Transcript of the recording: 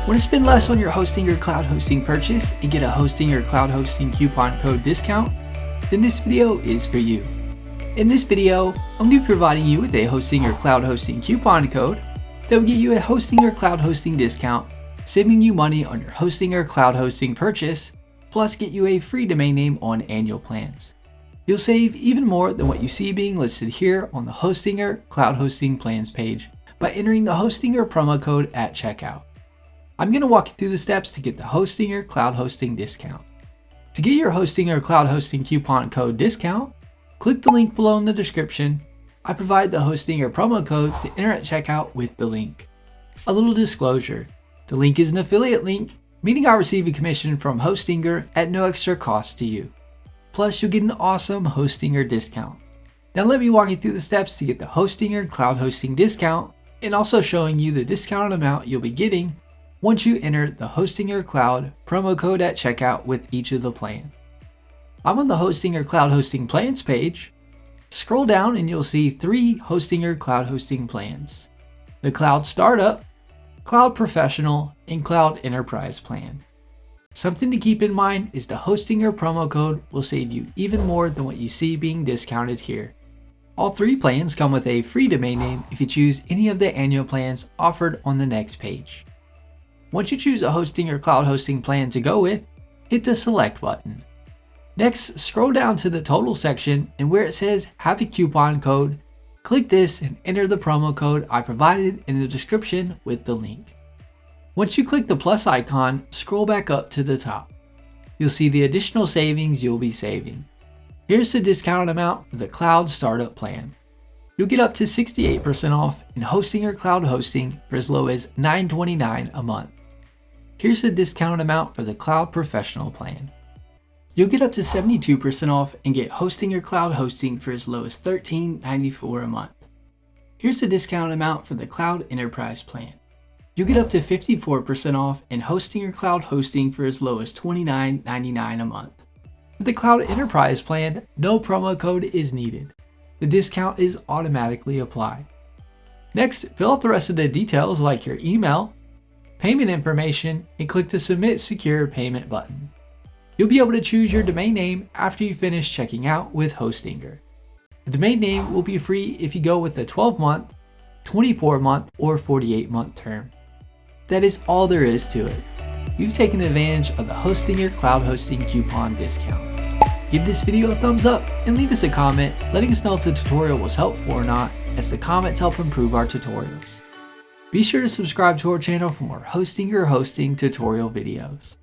Want to spend less on your Hostinger cloud hosting purchase and get a Hostinger cloud hosting coupon code discount? Then this video is for you. In this video, I'm going to be providing you with a Hostinger cloud hosting coupon code that will get you a Hostinger cloud hosting discount, saving you money on your Hostinger cloud hosting purchase, plus get you a free domain name on annual plans. You'll save even more than what you see being listed here on the Hostinger cloud hosting plans page by entering the Hostinger promo code at checkout. I'm going to walk you through the steps to get the Hostinger cloud hosting discount. To get your Hostinger cloud hosting coupon code discount, click the link below in the description. I provide the Hostinger promo code to enter at checkout with the link. A little disclosure, the link is an affiliate link, meaning I receive a commission from Hostinger at no extra cost to you. Plus, you'll get an awesome Hostinger discount. Now let me walk you through the steps to get the Hostinger cloud hosting discount and also showing you the discounted amount you'll be getting once you enter the Hostinger Cloud promo code at checkout with each of the plans. I'm on the Hostinger Cloud Hosting Plans page. Scroll down and you'll see 3 Hostinger Cloud Hosting plans: the Cloud Startup, Cloud Professional, and Cloud Enterprise plan. Something to keep in mind is the Hostinger promo code will save you even more than what you see being discounted here. All 3 plans come with a free domain name if you choose any of the annual plans offered on the next page. Once you choose a Hostinger cloud hosting plan to go with, hit the select button. Next, scroll down to the total section and where it says have a coupon code, click this and enter the promo code I provided in the description with the link. Once you click the plus icon, scroll back up to the top. You'll see the additional savings you'll be saving. Here's the discounted amount for the Cloud Startup plan. You'll get up to 68% off in Hostinger cloud hosting for as low as $9.29 a month. Here's the discounted amount for the Cloud Professional plan. You'll get up to 72% off and get Hostinger cloud hosting for as low as $13.94 a month. Here's the discounted amount for the Cloud Enterprise plan. You'll get up to 54% off and Hostinger cloud hosting for as low as $29.99 a month. For the Cloud Enterprise plan, no promo code is needed. The discount is automatically applied. Next, fill out the rest of the details like your email, payment information, and click the Submit Secure Payment button. You'll be able to choose your domain name after you finish checking out with Hostinger. The domain name will be free if you go with the 12-month, 24-month, or 48-month term. That is all there is to it. You've taken advantage of the Hostinger cloud hosting coupon discount. Give this video a thumbs up and leave us a comment letting us know if the tutorial was helpful or not, as the comments help improve our tutorials. Be sure to subscribe to our channel for more Hostinger hosting tutorial videos.